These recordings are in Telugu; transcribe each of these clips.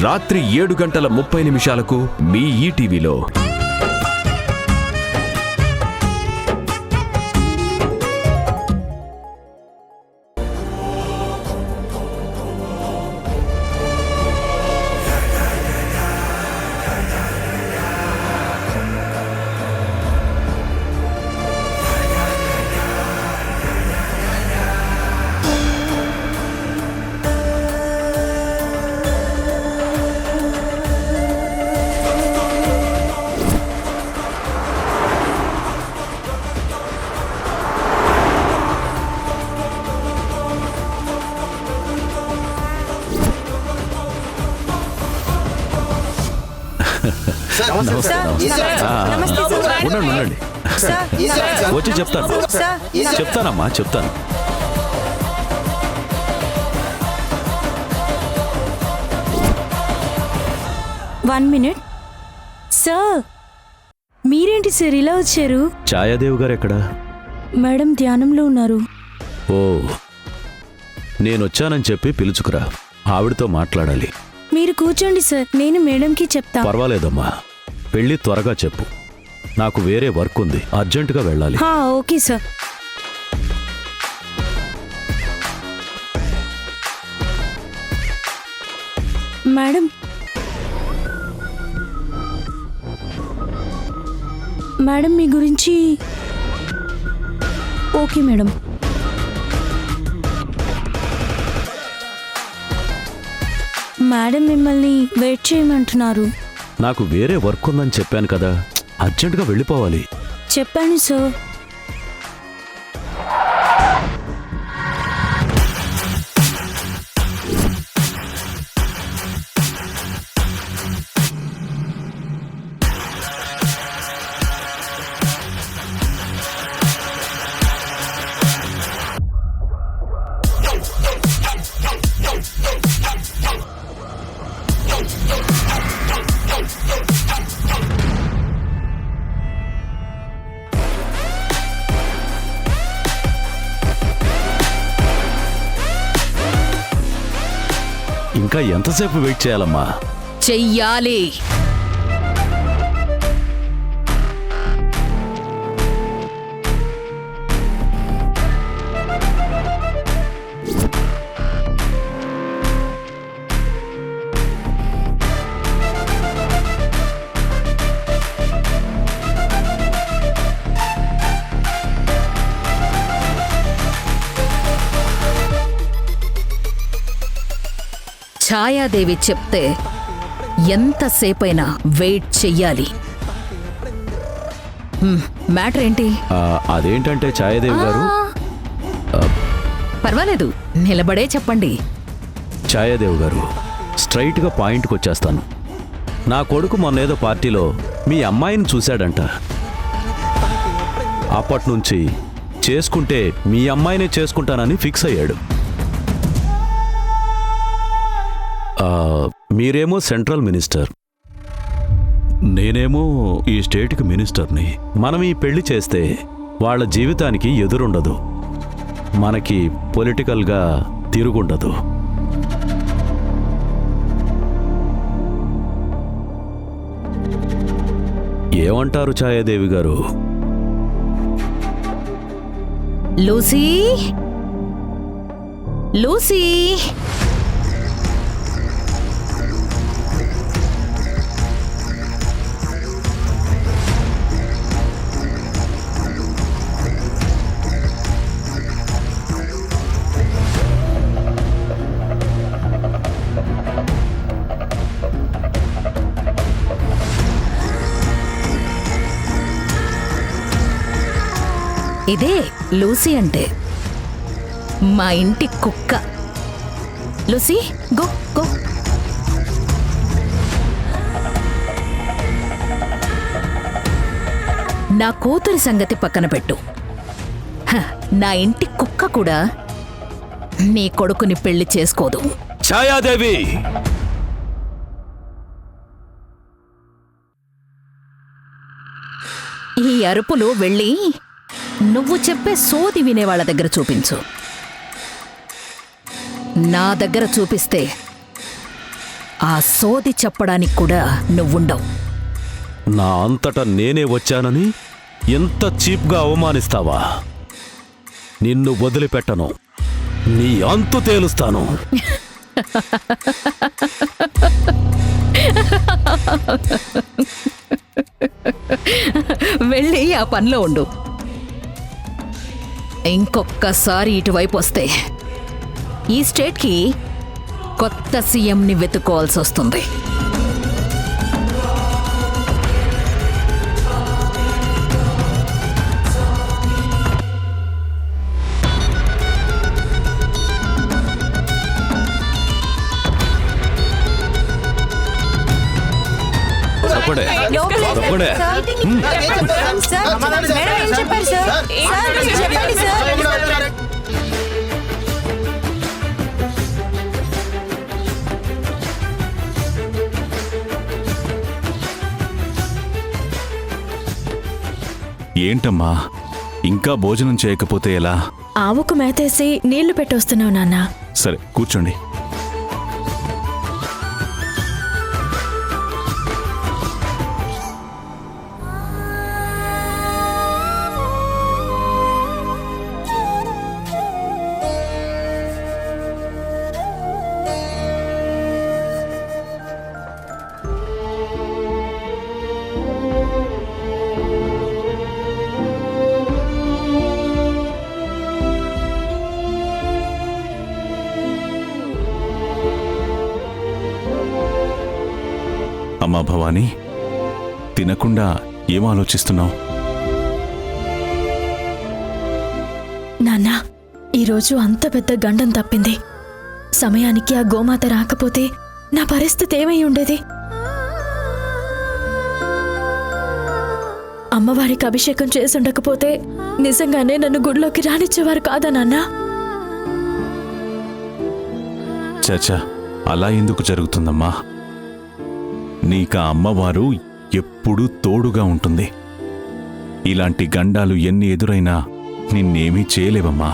రాత్రి 7:30 మీ ఈటీవీలో. ఉండండి, వచ్చి చెప్తానమ్మా. 1 minute. సార్, మీరేంటి సార్ ఇలా వచ్చారు? ఛాయాదేవి గారు ఎక్కడా? మేడం ధ్యానంలో ఉన్నారు. ఓ, నేనొచ్చానని చెప్పి పిలుచుకురా, ఆవిడతో మాట్లాడాలి. మీరు కూర్చోండి సార్, నేను మేడంకి చెప్తా. పర్వాలేదమ్మా, వెళ్ళి త్వరగా చెప్పు. నాకు వేరే వర్క్ ఉంది, అర్జెంటుగా వెళ్ళాలి. Okay sir. మేడం మీ గురించి ఓకే మేడం. మేడం మిమ్మల్ని వెయిట్ చేయమంటున్నారు. నాకు వేరే వర్క్ ఉందని చెప్పాను కదా, అర్జెంటుగా వెళ్ళిపోవాలి. చెప్పాను సార్. ఇంకా ఎంతసేపు వెయిట్ చేయాలమ్మా? చెయ్యాలి. ఛాయాదేవి చెప్తే ఎంతసేపైనా వెయిట్ చెయ్యాలి. మ్యాటర్ ఏంటి? అదేంటంటే ఛాయాదేవి గారు, పర్వాలేదు, నిలబడే చెప్పండి. ఛాయాదేవి గారు, స్ట్రైట్గా పాయింట్కి వచ్చేస్తాను. నా కొడుకు మొన్నేదో పార్టీలో మీ అమ్మాయిని చూశాడంట. అప్పట్నుంచి చేసుకుంటే మీ అమ్మాయినే చేసుకుంటానని ఫిక్స్ అయ్యాడు. మీరేమో సెంట్రల్ మినిస్టర్, నేనేమో ఈ స్టేట్కి మినిస్టర్ని. మనం ఈ పెళ్లి చేస్తే వాళ్ళ జీవితానికి ఎదురుండదు, మనకి పొలిటికల్గా తిరుగుండదు. ఏమంటారు ఛాయాదేవి గారు? లూసీ, లూసీ, ఇదే లూసీ అంటే, మా ఇంటి కుక్క. Lucy, go go. నా కూతురి సంగతి పక్కన పెట్టు, నా ఇంటి కుక్క కూడా నీ కొడుకుని పెళ్లి చేసుకోదు. ఛాయాదేవి, ఈ అరుపులు వెళ్ళి నువ్వు చెప్పే సోది వినేవాళ్ల దగ్గర చూపించు. నా దగ్గర చూపిస్తే ఆ సోది చెప్పడానికి కూడా నువ్వుండవు. నా అంతటా నేనే వచ్చానని ఎంత చీప్గా అవమానిస్తావా? నిన్ను వదిలిపెట్టను, నీ అంతు తేలుస్తాను. వెళ్ళి ఆ పనిలో ఉండు. ఇంకొక్కసారి ఇటువైపు వస్తే ఈ స్టేట్కి కొత్త సీఎంని వెతుక్కోవాల్సి వస్తుంది. తప్పడే, తప్పడే. ఏంటమ్మా, ఇంకా భోజనం చేయకపోతే ఎలా? ఆవుకు మేతేసి నీళ్లు పెట్టొస్తున్నావు నాన్న. సరే కూర్చోండి. అమ్మా భవానీ, తినకుండా ఏం ఆలోచిస్తున్నావు? నాన్న, ఈరోజు అంత పెద్ద గండం తప్పింది. సమయానికి ఆ గోమాత రాకపోతే నా పరిస్థితి ఏమై ఉండేది? అమ్మవారికి అభిషేకం చేసుండకపోతే నిజంగానే నన్ను గుడిలోకి రానిచ్చేవారు కాదా నాన్న? చాచా, అలా ఎందుకు జరుగుతుందమ్మా? నీకా అమ్మవారు ఎప్పుడూ తోడుగా ఉంటుంది. ఇలాంటి గండాలు ఎన్ని ఎదురైనా నిన్నేమీ చేయలేవమ్మా.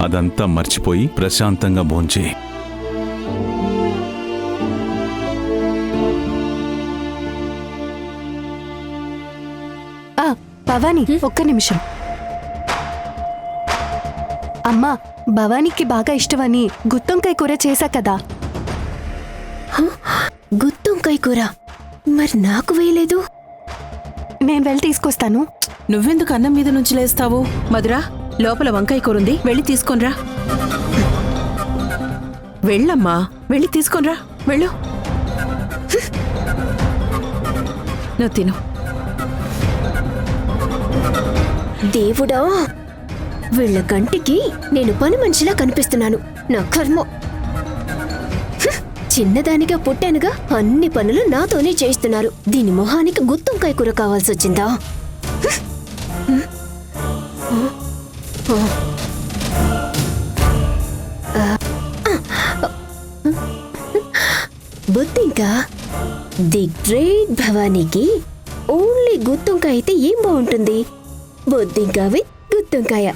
అదంతా మర్చిపోయి ప్రశాంతంగా భోంచే. భవానీ, ఒక్క నిమిషం. అమ్మా, భవానీకి బాగా ఇష్టమని గుత్తొంకాయ కూర చేశా కదా. గుత్తొంకాయ కూర మరి నాకు వేయలేదు. నేను వెళ్ళి తీసుకొస్తాను. నువ్వెందుకు అన్నం మీద నుంచి లేస్తావు? మధురా, లోపల వంకాయ కూరుంది, వెళ్ళి తీసుకొనిరా. వెళ్ళమ్మా, వెళ్ళి తీసుకొనిరా, వెళ్ళు. నువ్వు తిను. దేవుడా, వీళ్ళ కంటికి నేను పని మనిషిలా కనిపిస్తున్నాను. నా కర్మ. చిన్నదానిగా పుట్టానుగా అన్ని పనులు నాతోనే చేయిస్తున్నారు. దీని మొహానికి గుత్తొంకాయ కూర కావాల్సి వచ్చిందా? బుద్ధింకా ది గ్రేట్ భవానీకి ఓన్లీ గుత్తొంకాయ అయితే ఏం బాగుంటుంది? బొద్దింకా విత్ గుత్తొంకాయ,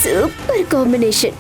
సూపర్ కాంబినేషన్.